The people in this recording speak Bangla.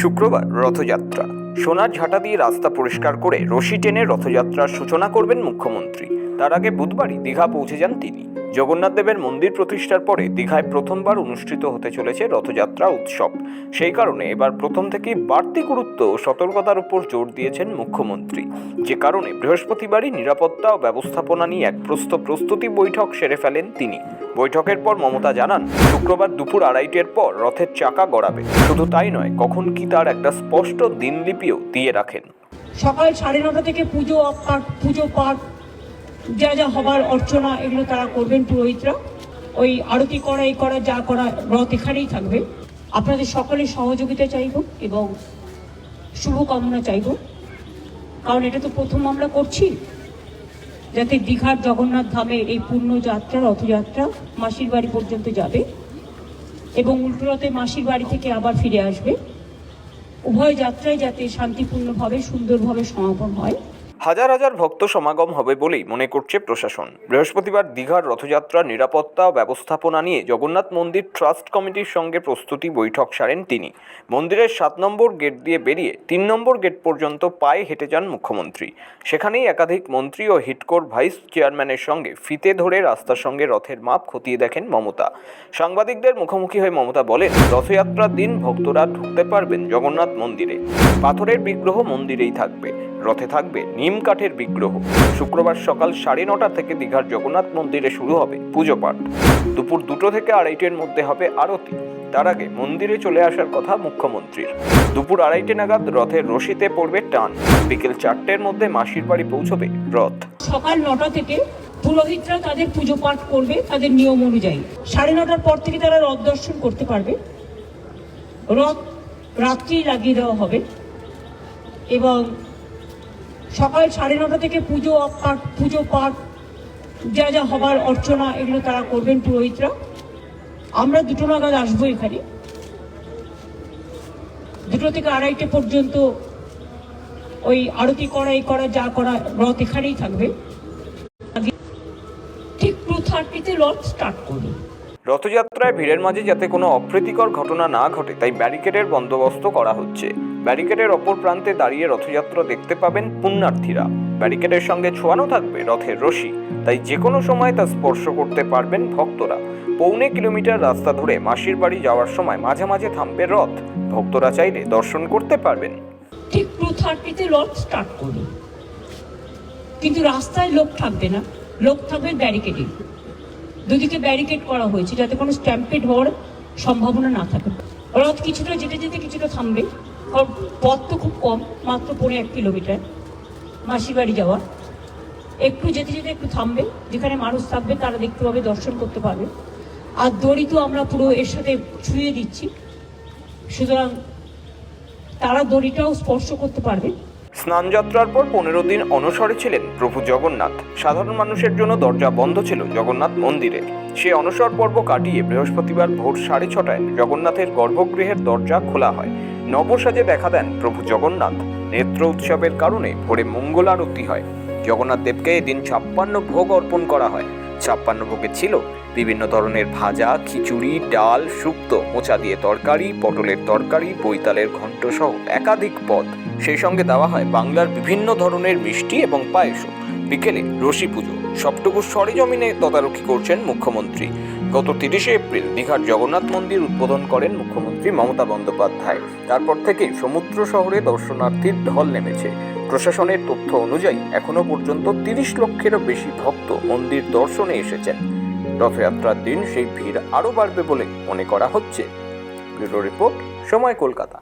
শুক্রবার রথযাত্রা। সোনার ঝাঁটা দিয়ে রাস্তা পরিষ্কার করে রশি টেনে রথযাত্রার সূচনা করবেন মুখ্যমন্ত্রী। তার আগে বুধবারই দীঘা পৌঁছে যান তিনি। জগন্নাথ দেবের মন্দির প্রতিষ্ঠার পরে দীঘায় প্রথমবার অনুষ্ঠিত হতে চলেছে রথযাত্রা উৎসব। সেই কারণে এবার প্রথম থেকেই বাড়তি গুরুত্ব ও সতর্কতার উপর জোর দিয়েছেন মুখ্যমন্ত্রী। যে কারণে বৃহস্পতিবারই নিরাপত্তা ও ব্যবস্থাপনা নিয়ে এক প্রস্তুতি বৈঠক সেরে ফেলেন তিনি। বৈঠকের পর মমতা জানান, শুক্রবার দুপুর 2:30টার পর রথের চাকা গড়াবে। শুধু তাই নয়, কখন কি তার একটা স্পষ্ট দিনলিপিও দিয়ে রাখেন। সকাল 9:30 থেকে পুজো পাঠ যা যা হবার অর্চনা এগুলো তারা করবেন পুরোহিতরা। ওই আরতি করা এই করা যা করা রথ এখানেই থাকবে। আপনাদের সকলের সহযোগিতা চাইব এবং শুভকামনা চাইব, কারণ এটা তো প্রথম আমরা করছি, যাতে দীঘার জগন্নাথ ধামের এই পূর্ণ যাত্রা রথযাত্রা মাসির বাড়ি পর্যন্ত যাবে এবং উল্টো রথে মাসির বাড়ি থেকে আবার ফিরে আসবে। উভয় যাত্রায় যাতে শান্তিপূর্ণভাবে সুন্দরভাবে সমাপন হয়। হাজার হাজার ভক্ত সমাগম হবে বলেই মনে করছে প্রশাসন। বৃহস্পতিবার দীঘার রথযাত্রার নিরাপত্তা ও ব্যবস্থাপনা নিয়ে জগন্নাথ মন্দির ট্রাস্ট কমিটির সঙ্গে প্রস্তুতি বৈঠক সারেন তিনি। মন্দিরের 7 নম্বর গেট দিয়ে বেরিয়ে 3 নম্বর গেট পর্যন্ত পায়ে হেঁটে যান মুখ্যমন্ত্রী। সেখানেই একাধিক মন্ত্রী ও হিডকোর ভাইস চেয়ারম্যানের সঙ্গে ফিতে ধরে রাস্তার সঙ্গে রথের মাপ খতিয়ে দেখেন মমতা। সাংবাদিকদের মুখোমুখি হয়ে মমতা বলেন, রথযাত্রার দিন ভক্তরা ঢুকতে পারবেন জগন্নাথ মন্দিরে। পাথরের বিগ্রহ মন্দিরেই থাকবে, রথে থাকবে নিম কাঠের বিগ্রহ। শুক্রবার সকাল 9:30 থেকে দীঘার জগন্নাথ মন্দিরে শুরু হবে পুজো পাঠ। দুপুর 2 থেকে 2:30টার মধ্যে হবে আরতি। তার আগে মন্দিরে চলে আসার কথা মুখ্যমন্ত্রীর। দুপুর 2:30 নাগাদ রথের রশিতে পড়বে টান। বিকেল 4টের মধ্যে মাসির বাড়ি পৌঁছবে রথ। সকাল 9টা থেকে পুরোহিতরা তাদের পুজো পাঠ করবে তাদের নিয়ম অনুযায়ী। 9:30টার পর থেকে তারা রথ দর্শন করতে পারবে। রথ রাত্রি লাগিয়ে দেওয়া হবে এবং সকাল 9:30 থেকে পুজো পাঠ যা যা হবার অর্চনা এগুলো তারা করবেন পুরোহিতরা। আমরা 2টো নাগাদ আসবো এখানে। 2 থেকে 2:30 পর্যন্ত ওই আরতি করা এই করা যা করা রথ এখানেই থাকবে। ঠিক 2:30 রথ স্টার্ট করবে। রথযাত্রায় ভিড়ের মাঝে যাতে কোনো অপ্রীতিকর ঘটনা না ঘটে, তাই ব্যারিকেডের বন্দোবস্ত করা হচ্ছে। ব্যারিকেডের অপর প্রান্তে দাঁড়িয়ে রথযাত্রা দেখতে পাবেন পুণ্যার্থীরা। ব্যারিকেডের সঙ্গে ছোঁয়ানো থাকবে রথের রশি, তাই যে কোনো সময় তা স্পর্শ করতে পারবেন ভক্তরা। 1.25 কিলোমিটার রাস্তা ধরে মাসির বাড়ি যাওয়ার সময় মাঝে মাঝে থামবে রথ। ভক্তরা চাইলে দর্শন করতে পারবেন। ঠিক 2:30 রথ স্টার্ট করবে, কিন্তু রাস্তায় লোক থাকবে না, লোক থাকবে ব্যারিকেডে। দুদিকে ব্যারিকেড করা হয়েছে যাতে কোনো স্ট্যাম্পেড হওয়ার সম্ভাবনা না থাকে। রথ কিছুটা যেতে কিছুটা থামবে, কারণ পথ তো খুব কম, মাত্র 1.5 কিলোমিটার মাসির বাড়ি যাওয়া। একটু যেতে একটু থামবে, যেখানে মানুষ থাকবে তারা দেখতে পাবে, দর্শন করতে পারবে। আর দড়ি তো আমরা পুরো এর সাথে ছুঁয়ে দিচ্ছি, সুতরাং তারা দড়িটাও স্পর্শ করতে পারবে। স্নানযাত্রার পর 15 দিন অনশরে ছিলেন প্রভু জগন্নাথ। সাধারণ মানুষের জন্য দরজা বন্ধ ছিল জগন্নাথ মন্দিরে। সে অনশর পর্ব কাটিয়ে বৃহস্পতিবার ভোর 6:30টায় জগন্নাথের গর্ভগৃহের দরজা খোলা হয়। নবসাজে দেখা দেন প্রভু জগন্নাথ। নেত্র উৎসবের কারণে ভোরে মঙ্গল আরতি হয়। জগন্নাথ দেবকে এদিন 56 ভোগ অর্পণ করা হয়। 56 ভোগে ছিল বিভিন্ন ধরনের ভাজা, খিচুড়ি, ডাল, শুক্তো, মোচা দিয়ে তরকারি, পটলের তরকারি, বৈতালের ঘণ্ট সহ একাধিক পদ। সেই সঙ্গে দেওয়া হয় বাংলার বিভিন্ন ধরনের মিষ্টি এবং পায়েসও। বিকেলে রশি পুজো। সবটুকু সরেজমিনে তদারকি করছেন মুখ্যমন্ত্রী। গত 30শে এপ্রিল দীঘার জগন্নাথ মন্দির উদ্বোধন করেন মুখ্যমন্ত্রী মমতা বন্দ্যোপাধ্যায়। তারপর থেকে সমুদ্র শহরে দর্শনার্থীর ঢল নেমেছে। প্রশাসনের তথ্য অনুযায়ী এখনো পর্যন্ত 30 লক্ষেরও বেশি ভক্ত মন্দির দর্শনে এসেছেন। রথযাত্রার দিন সেই ভিড় আরও বাড়বে বলে মনে করা হচ্ছে। ব্যুরো রিপোর্ট, সময়, কলকাতা।